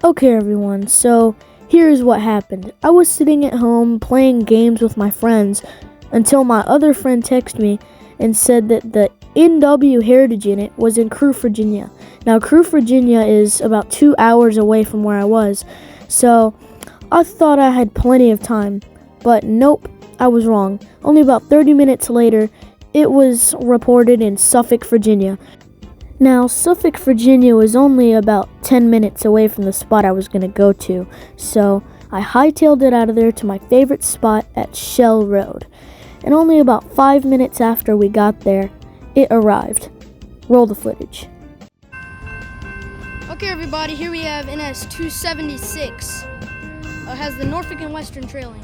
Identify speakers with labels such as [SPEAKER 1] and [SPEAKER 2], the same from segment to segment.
[SPEAKER 1] Okay, everyone, so here's what happened. I was sitting at home playing games with my friends until my other friend texted me and said that the NW Heritage Unit was in Crewe, Virginia. Now, Crewe, Virginia is about 2 hours away from where I was, so I thought I had plenty of time, but nope, I was wrong. Only about 30 minutes later, it was reported in Suffolk, Virginia. Now, Suffolk, Virginia was only about 10 minutes away from the spot I was going to go to, so I hightailed it out of there to my favorite spot at Shell Road. And only about 5 minutes after we got there, it arrived. Roll the footage.
[SPEAKER 2] Okay, everybody, here we have NS 276. Has the Norfolk and Western trailing.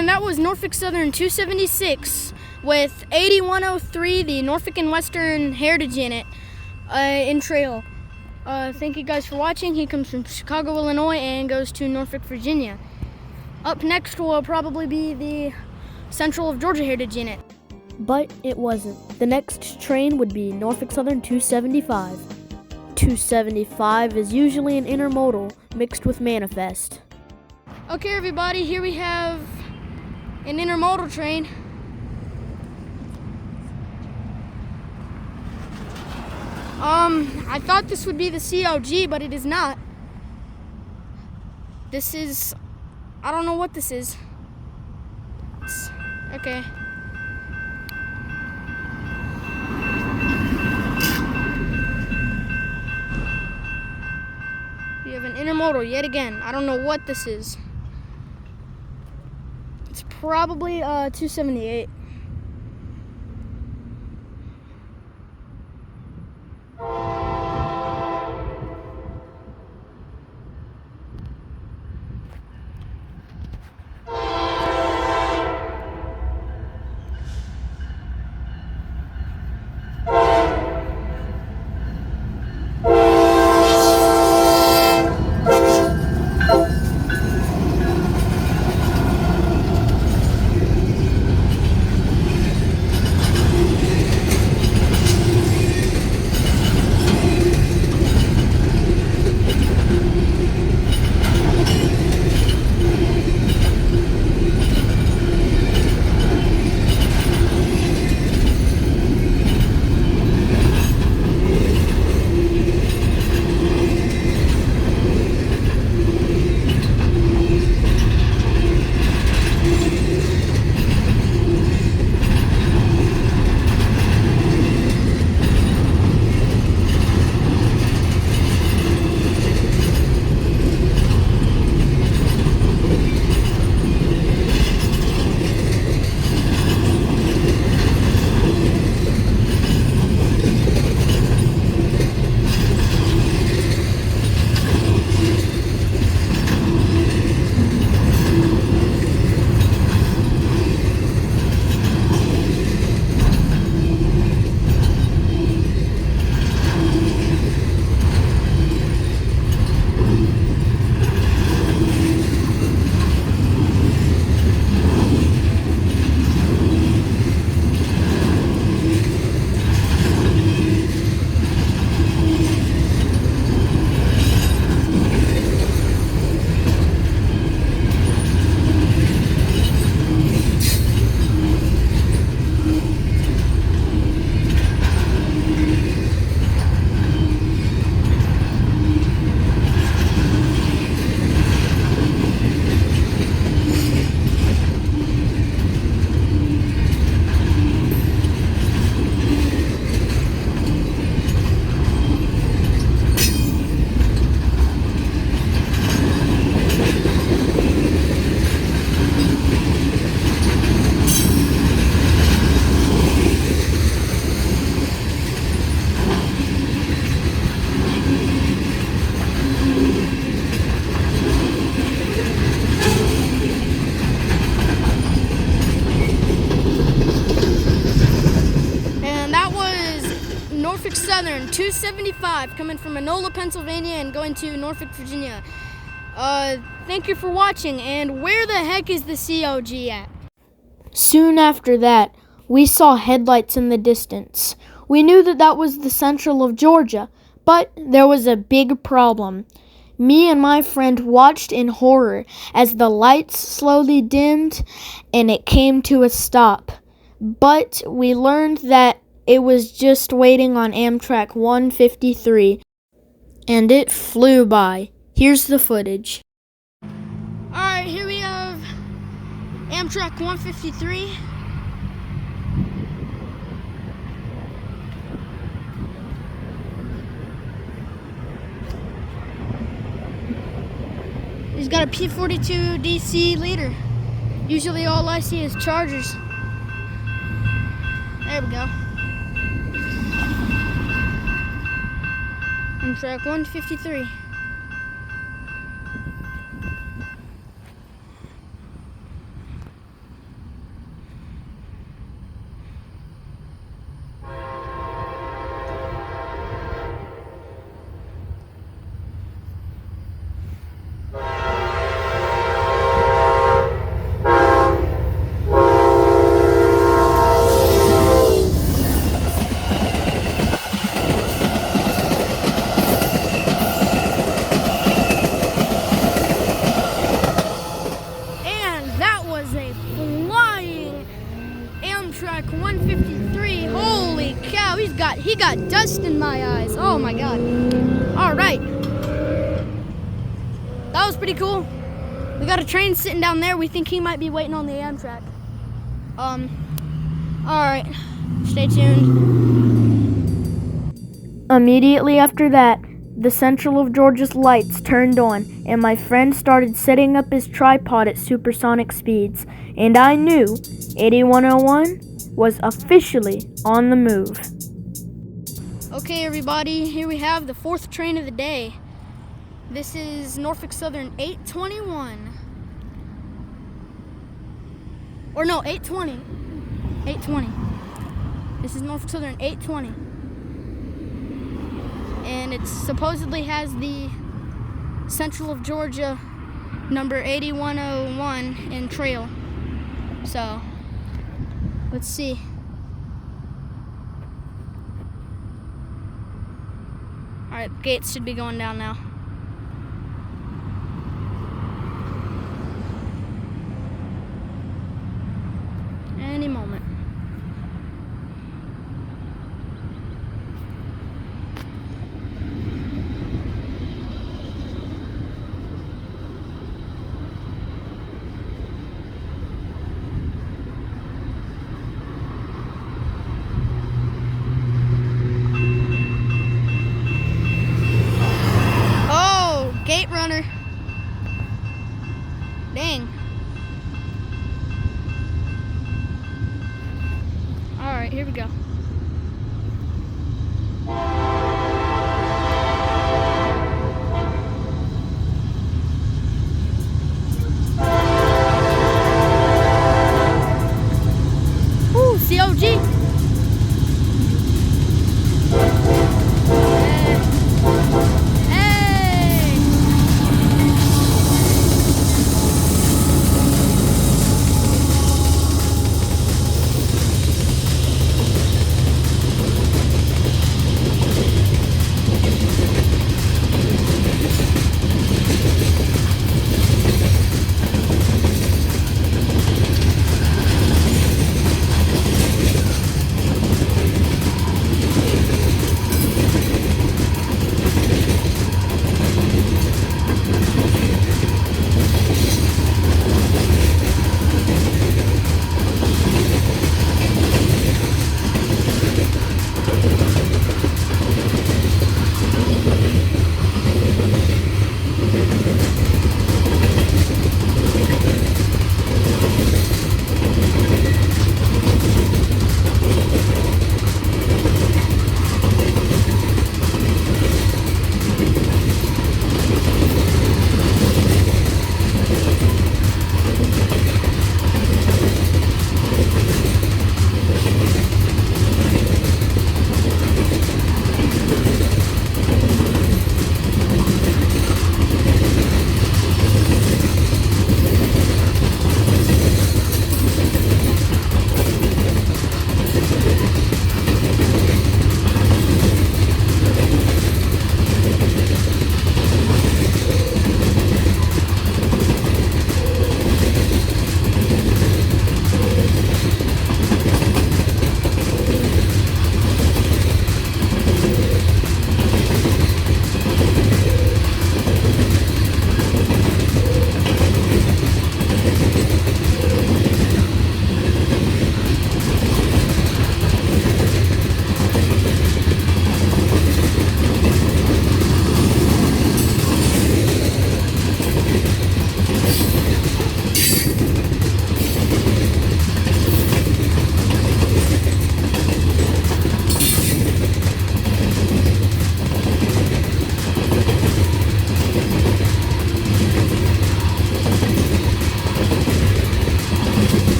[SPEAKER 2] And that was Norfolk Southern 276 with 8103, the Norfolk and Western Heritage in it, in trail. Thank you guys for watching. He comes from Chicago, Illinois, and goes to Norfolk, Virginia. Up next will probably be the Central of Georgia Heritage in it.
[SPEAKER 1] But it wasn't. The next train would be Norfolk Southern 275. 275 is usually an intermodal mixed with manifest.
[SPEAKER 2] Okay, everybody, here we have an intermodal train. I thought this would be the CLG, but it is not. This is, I don't know what this is. Okay. We have an intermodal yet again. I don't know what this is. It's probably 278. Norfolk Southern 275 coming from Enola, Pennsylvania and going to Norfolk, Virginia. Thank you for watching, and where the heck is the CLG at?
[SPEAKER 1] Soon after that, we saw headlights in the distance. We knew that that was the Central of Georgia, but there was a big problem. Me and my friend watched in horror as the lights slowly dimmed and it came to a stop. But we learned that it was just waiting on Amtrak 153, and it flew by. Here's the footage.
[SPEAKER 2] Alright, here we have Amtrak 153. He's got a P42 DC leader. Usually all I see is Chargers. There we go. Amtrak 153. Amtrak 153. Holy cow, he got dust in my eyes. Oh my god. All right. That was pretty cool. We got a train sitting down there. We think he might be waiting on the Amtrak. All right. Stay tuned.
[SPEAKER 1] Immediately after that, the Central of Georgia's lights turned on, and my friend started setting up his tripod at supersonic speeds, and I knew 8101 was officially on the move.
[SPEAKER 2] Okay, everybody, here we have the fourth train of the day. This is Norfolk Southern 821. Or no, 820. 820. This is Norfolk Southern 820. And it supposedly has the Central of Georgia number 8101 in trail. So, let's see. Alright, gates should be going down now. Any moment. Gate runner. Dang. Alright, here we go. Ooh, COG.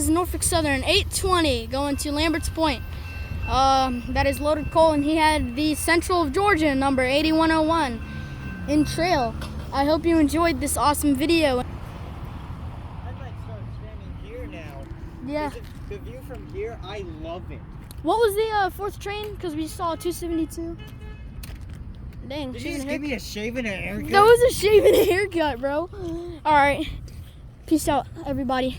[SPEAKER 2] Norfolk Southern 820 going to Lambert's Point. That is Loaded Cole, and he had the Central of Georgia number 8101 in trail. I hope you enjoyed this awesome video.
[SPEAKER 3] I might start standing here now.
[SPEAKER 2] Yeah.
[SPEAKER 3] The view from here, I love it.
[SPEAKER 2] What was the fourth train? Because we saw 272. Dang.
[SPEAKER 3] Did you just give me a shave and a haircut?
[SPEAKER 2] That was a shave and a haircut, bro. All right. Peace out, everybody.